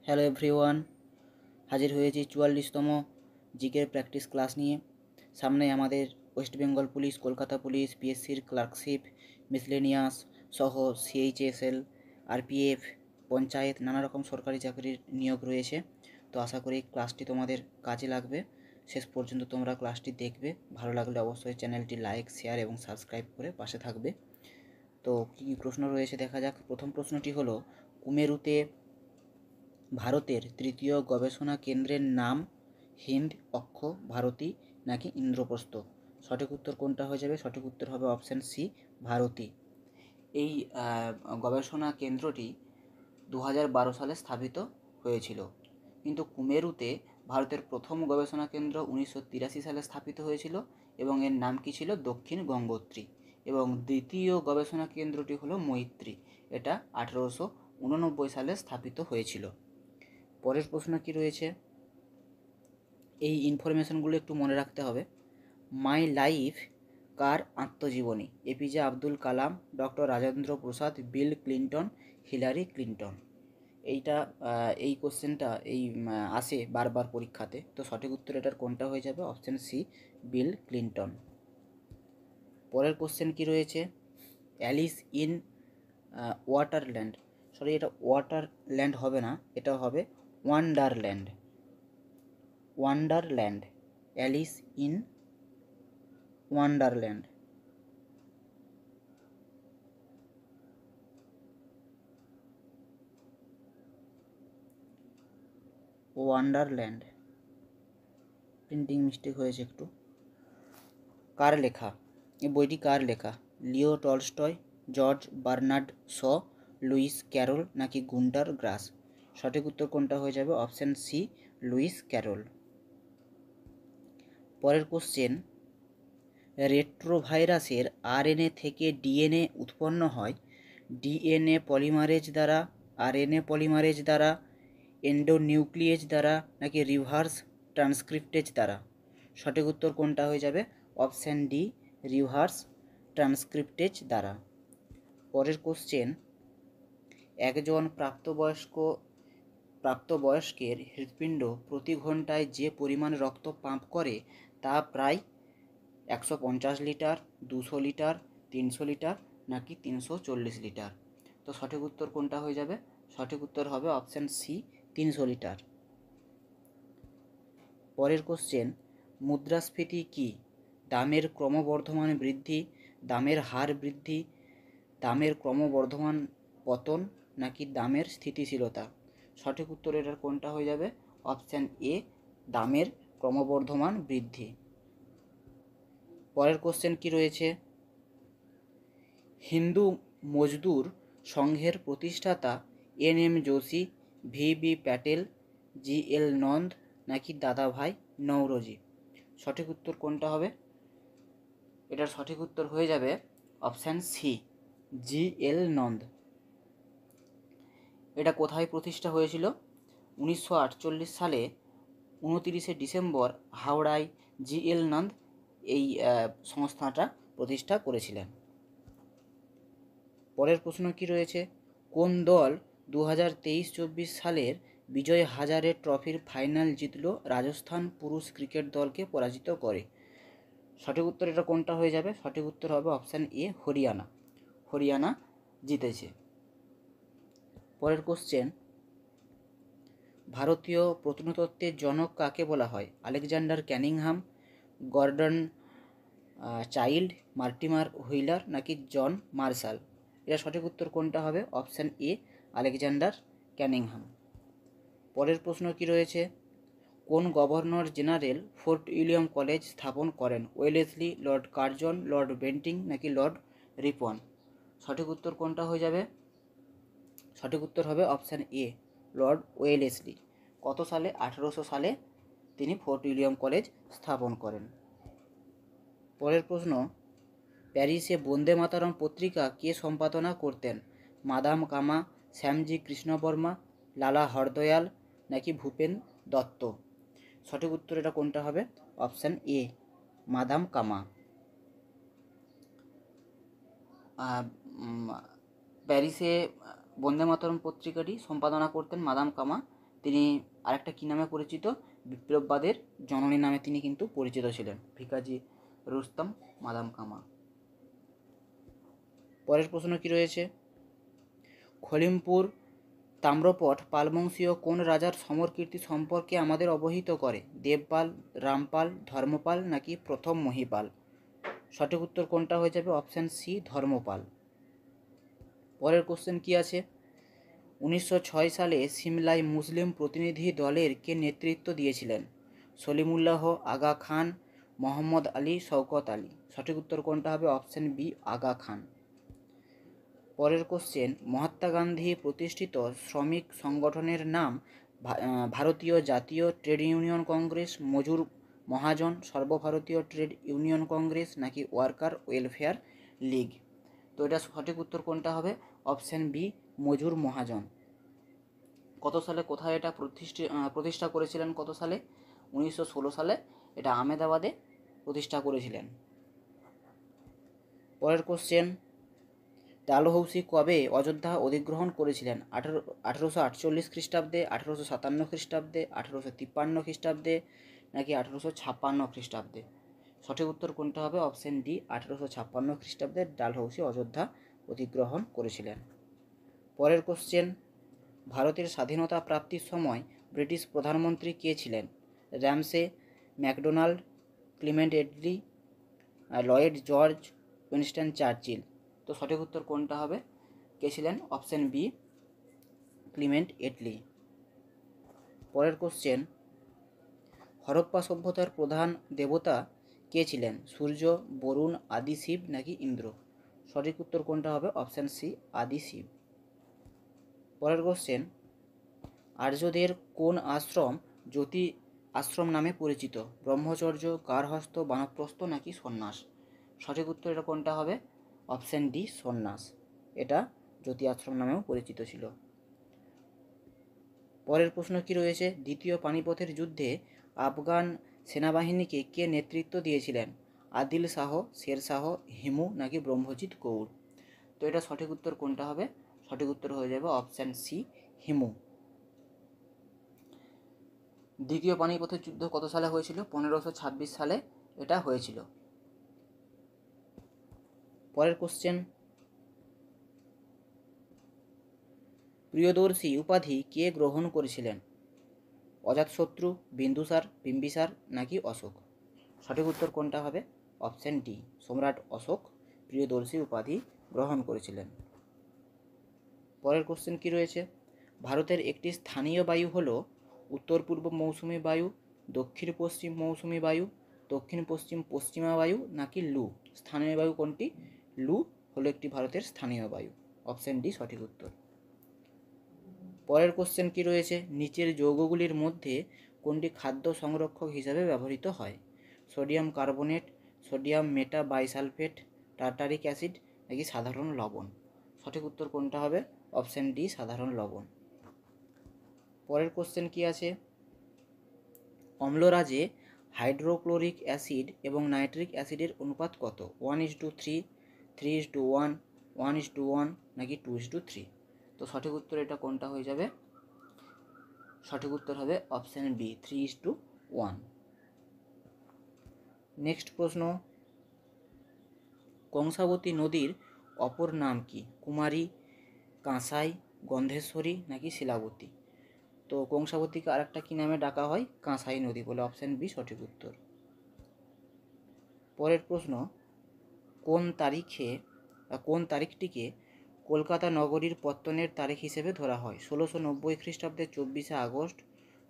Hello everyone, হাজির হয়েছি 44তম জিকের প্র্যাকটিস ক্লাস নিয়ে। সামনে আমাদের West Bengal police, Kolkata police, পিএসসির ক্লার্কশিপ, মিসলেনিয়াস সহ সিএইচএসএল, আরপিএফ, পঞ্চায়েত নানা রকম সরকারি চাকরির নিয়োগ রয়েছে। তো আশা করি ক্লাসটি তোমাদের কাজে লাগবে। শেষ পর্যন্ত তোমরা ক্লাসটি দেখবে। ভালো লাগলে অবশ্যই চ্যানেলটি লাইক, শেয়ার এবং সাবস্ক্রাইব করে পাশে থাকবে। তো কী প্রশ্ন রয়েছে দেখা যাক। প্রথম প্রশ্নটি হলো, কুমেরুতে ভারতের তৃতীয় গবেষণা কেন্দ্রের নাম হিন্দ অক্ষ ভারতী নাকি ইন্দ্রপ্রস্থ? সঠিক উত্তর কোনটা হয়ে যাবে? সঠিক উত্তর হবে অপশান সি, ভারতী। এই গবেষণা কেন্দ্রটি 2012 সালে স্থাপিত হয়েছিল। কিন্তু কুমেরুতে ভারতের প্রথম গবেষণা কেন্দ্র 1983 সালে স্থাপিত হয়েছিল এবং এর নাম কি ছিল? দক্ষিণ গঙ্গোত্রী। এবং দ্বিতীয় গবেষণা কেন্দ্রটি হলো মৈত্রী, এটা 1889 সালে স্থাপিত হয়েছিল। পরের প্রশ্ন কি রয়েছে, এই ইনফরমেশনগুলো একটু মনে রাখতে হবে। মাই লাইফ কার আত্মজীবনী? APJ Abdul Kalam, doctor Rajendra Prasad, Bill Clinton, Hillary Clinton. এই কোশ্চেনটা আসে বারবার পরীক্ষাতে। তো সঠিক উত্তর এটার কোনটা হয়ে যাবে? Option C, Bill Clinton. পরের কোশ্চেন কি রয়েছে, অ্যালিস ইন ওয়াটারল্যান্ড, সরি এটা ওয়াটারল্যান্ড হবে না, এটা হবে Wonderland. Wonderland, Alice in Wonderland. Wonderland, printing mistake হয়েছে একটু। কার লেখা? এই বইটি কার লেখা? Leo Tolstoy, George Bernard Shaw, Lewis Carroll নাকি গুন্টার গ্রাস? সঠিক উত্তর কোনটা হয়ে যাবে? Option C, Lewis Carroll. পরের কোশ্চেন, রেট্রোভাইরাসের আরএনএ থেকে ডিএনএ উৎপন্ন হয় ডিএনএ পলিমারেজ দ্বারা, আরএনএ পলিমারেজ দ্বারা, এন্ডোনিউক্লিয়েজ দ্বারা নাকি রিভার্স ট্রান্সক্রিপ্টেজ দ্বারা? সঠিক উত্তর কোনটা হয়ে যাবে? অপশান ডি, রিভার্স ট্রান্সক্রিপ্টেজ দ্বারা। পরের কোশ্চেন, একজন প্রাপ্তবয়স্কের হৃৎপিণ্ড প্রতি ঘন্টায় যে পরিমাণ রক্ত পাম্প করে তা প্রায় 150 লিটার, 200 লিটার, 300 লিটার নাকি 340 লিটার? তো সঠিক উত্তর কোনটা হয়ে যাবে? সঠিক উত্তর হবে অপশান সি, 300 লিটার। পরের কোশ্চেন, মুদ্রাস্ফীতি কি? দামের ক্রমবর্ধমান বৃদ্ধি, দামের হার বৃদ্ধি, দামের ক্রমবর্ধমান পতন নাকি দামের স্থিতিশীলতা? সঠিক উত্তর এটার কোনটা হয়ে যাবে? অপশান এ, দামের ক্রমবর্ধমান বৃদ্ধি। পরের কোশ্চেন কি রয়েছে, হিন্দু মজদুর সংঘের প্রতিষ্ঠাতা এন.এম. যোশী, ভি.বি. প্যাটেল, জি.এল. নন্দ নাকি দাদাভাই নওরোজি? সঠিক উত্তর কোনটা হবে? এটার সঠিক উত্তর হয়ে যাবে অপশান সি, জি.এল. নন্দ। এটা কোথায় প্রতিষ্ঠা হয়েছিল? 1948 সালে 29শে ডিসেম্বর হাওড়ায় জি.এল. নন্দ এই সংস্থাটা প্রতিষ্ঠা করেছিলেন। পরের প্রশ্ন কি রয়েছে, কোন দল 2023-24 সালের বিজয় হাজারে ট্রফির ফাইনাল জিতল রাজস্থান পুরুষ ক্রিকেট দলকে পরাজিত করে? সঠিক উত্তর এটা কোনটা হয়ে যাবে? সঠিক উত্তর হবে অপশান এ, হরিয়ানা। হরিয়ানা জিতেছে। পরের কোশ্চেন, ভারতীয় প্রত্নতত্ত্বের জনক কাকে বলা হয়? Alexander Cunningham, Gordon Childe, Mortimer wheeler নাকি জন মার্শাল? এটা সঠিক উত্তর কোনটা হবে? Option A, Alexander Cunningham. পরের প্রশ্ন কি রয়েছে, কোন governor general fort William college স্থাপন করেন? Wellesley, Lord Curzon, Lord Bentinck নাকি লর্ড রিপন? সঠিক উত্তর কোনটা হয়ে যাবে? সঠিক উত্তর হবে অপশান এ, লর্ড ওয়েলেসলি। কত সালে? 1800 সালে তিনি ফোর্ট উইলিয়াম কলেজ স্থাপন করেন। পরের প্রশ্ন, প্যারিসে বন্দে মাতরম পত্রিকা কে সম্পাদনা করতেন? মাদাম কামা, শ্যামজি কৃষ্ণবর্মা, লালা হরদয়াল নাকি ভূপেন দত্ত? সঠিক উত্তর এটা কোনটা হবে? অপশান এ, মাদাম কামা। প্যারিসে বন্দে মাতরম পত্রিকাটি সম্পাদনা করতেন মাদাম কামা। তিনি আরেকটা কী নামে পরিচিত, বিপ্লববাদের জননী নামে তিনি কিন্তু পরিচিত ছিলেন, ভিকাজি রুস্তম মাদাম কামা। পরের প্রশ্ন কি রয়েছে, খলিমপুর তাম্রপট পালবংশীয় কোন রাজার সমর কীর্তি সম্পর্কে আমাদের অবহিত করে? দেবপাল, রামপাল, ধর্মপাল নাকি প্রথম মহিপাল? সঠিক উত্তর কোনটা হয়ে যাবে? Option C, Dharmapal. পরের কোশ্চেন কি আছে, 1906 সালে সিমলায় মুসলিম প্রতিনিধি দলের কে নেতৃত্ব দিয়েছিলেন? সলিমুল্লাহ, আগা খান, মোহাম্মদ আলী, শওকত আলী? সঠিক উত্তর কোনটা হবে? Option B, Aga Khan. পরের কোশ্চেন, মহাত্মা গান্ধী প্রতিষ্ঠিত শ্রমিক সংগঠনের নাম ভারতীয় জাতীয় ট্রেড ইউনিয়ন কংগ্রেস, মজুর মহাজন, সর্বভারতীয় ট্রেড ইউনিয়ন কংগ্রেস নাকি ওয়ার্কার ওয়েলফেয়ার লীগ? তো এটা সঠিক উত্তর কোনটা হবে? অপশান বি, মজুর মহাজন। কত সালে কোথায় এটা প্রতিষ্ঠা করেছিলেন? কত সালে? 1916 সালে এটা আহমেদাবাদে প্রতিষ্ঠা করেছিলেন। পরের কোশ্চেন, ডালহৌসি কবে অযোধ্যা অধিগ্রহণ করেছিলেন? 1848 খ্রিস্টাব্দে, 1857 খ্রিস্টাব্দে, 1853 খ্রিস্টাব্দে নাকি 1856 খ্রিস্টাব্দে? সঠিক উত্তর কোনটা হবে? অপশান ডি, 1856 খ্রিস্টাব্দে ডালহৌসি অযোধ্যা অধিগ্রহণ করেছিলেন। পরের কোশ্চেন, ভারতের স্বাধীনতা প্রাপ্তির সময় ব্রিটিশ প্রধানমন্ত্রী কে ছিলেন? Ramsay, MacDonald, Clement Attlee, Lloyd George, Winston Churchill? তো সঠিক উত্তর কোনটা হবে? কে ছিলেন? Option B, Clement Attlee. পরের কোশ্চেন, হরপ্পা সভ্যতার প্রধান দেবতা কে ছিলেন? সূর্য, বরুণ, আদি শিব নাকি ইন্দ্র? সঠিক উত্তর কোনটা হবে? অপশান সি, আদি শিব। পরের কোশ্চেন, আর্যদের কোন আশ্রম জ্যোতি আশ্রম নামে পরিচিত? ব্রহ্মচর্য, গার্হস্থ্য, বানপ্রস্থ নাকি সন্ন্যাস? সঠিক উত্তর এটা কোনটা হবে? অপশান ডি, সন্ন্যাস। এটা জ্যোতি আশ্রম নামেও পরিচিত ছিল। পরের প্রশ্ন কি রয়েছে, দ্বিতীয় পানিপথের যুদ্ধে আফগান সেনাবাহিনীকে কে নেতৃত্ব দিয়েছিলেন? আদিল শাহ, শের শাহ, হিমু নাকি ব্রহ্মজিৎ কৌর? তো এটা সঠিক উত্তর কোনটা হবে? সঠিক উত্তর হয়ে যাবে অপশান সি, হিমু। দ্বিতীয় পানিপথের যুদ্ধ কত সালে হয়েছিল? 1526 সালে এটা হয়েছিল। পরের কোশ্চেন, প্রিয়দর্শী উপাধি কে গ্রহণ করেছিলেন? অজাতশত্রু, বিন্দুসার, বিম্বিসার নাকি অশোক? সঠিক উত্তর কোনটা হবে? অপশান ডি, সম্রাট অশোক প্রিয়দর্শী উপাধি গ্রহণ করেছিলেন। পরের কোশ্চেন কি রয়েছে, ভারতের একটি স্থানীয় বায়ু হলো উত্তর পূর্ব মৌসুমী বায়ু, দক্ষিণ পশ্চিম মৌসুমী বায়ু, দক্ষিণ পশ্চিম পশ্চিমা বায়ু নাকি লু? স্থানীয় বায়ু কোনটি? লু হলো একটি ভারতের স্থানীয় বায়ু। অপশান ডি সঠিক উত্তর। পরের কোশ্চেন কি রয়েছে, নিচের যৌগগুলির মধ্যে কোনটি খাদ্য সংরক্ষক হিসাবে ব্যবহৃত হয়? সোডিয়াম কার্বনেট, সোডিয়াম মেটা বাইসালফেট, টার্টারিক অ্যাসিড নাকি সাধারণ লবণ? সঠিক উত্তর কোনটা হবে? অপশান ডি, সাধারণ লবণ। পরের কোশ্চেন কি আছে, অম্লরাজে হাইড্রোক্লোরিক অ্যাসিড এবং নাইট্রিক অ্যাসিডের অনুপাত কত? 1:3, 3:1, 1:1 নাকি 2:3? তো সঠিক উত্তর এটা কোনটা হয়ে যাবে? সঠিক উত্তর হবে অপশান বি, 3:1। নেক্সট প্রশ্ন, কংসাবতী নদীর অপর নাম কি? কুমারী, কাঁসাই, গন্ধেশ্বরী নাকি শিলাবতী? তো কংসাবতীকে আরেকটা কি নামে ডাকা হয়? কাঁসাই নদী বলে। অপশান বি সঠিক উত্তর। পরের প্রশ্ন, কোন তারিখটিকে কলকাতা নগরীর পত্তনের তারিখ হিসেবে ধরা হয়? 1690 খ্রিস্টাব্দের 24শে আগস্ট,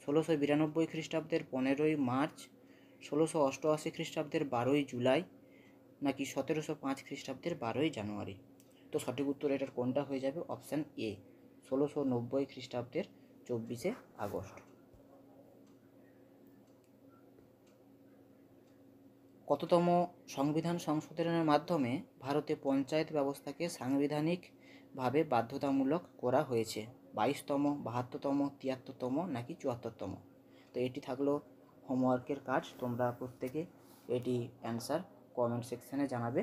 1692 খ্রিস্টাব্দের 15ই মার্চ, 1688 খ্রিস্টাব্দের 12ই জুলাই নাকি 1705 খ্রিস্টাব্দের 12ই জানুয়ারি? তো সঠিক উত্তর এটার কোনটা হয়ে যাবে? অপশান এ, 1690 খ্রিস্টাব্দের 24শে আগস্ট। কততম সংবিধান সংশোধনের মাধ্যমে ভারতে পঞ্চায়েত ব্যবস্থাকে সাংবিধানিকভাবে বাধ্যতামূলক করা হয়েছে? 22তম, 72তম, 73তম নাকি 74তম? তো এটি থাকলো হোমওয়ার্কের কাজ, তোমরা প্রত্যেকে এটি অ্যান্সার কমেন্ট সেকশানে জানাবে।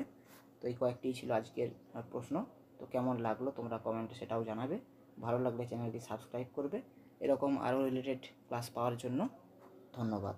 তো এই কয়েকটি ছিল আজকের প্রশ্ন। তো কেমন লাগলো তোমরা কমেন্টে সেটাও জানাবে। ভালো লাগলে চ্যানেলটি সাবস্ক্রাইব করবে। এরকম আরও রিলেটেড ক্লাস পাওয়ার জন্য ধন্যবাদ।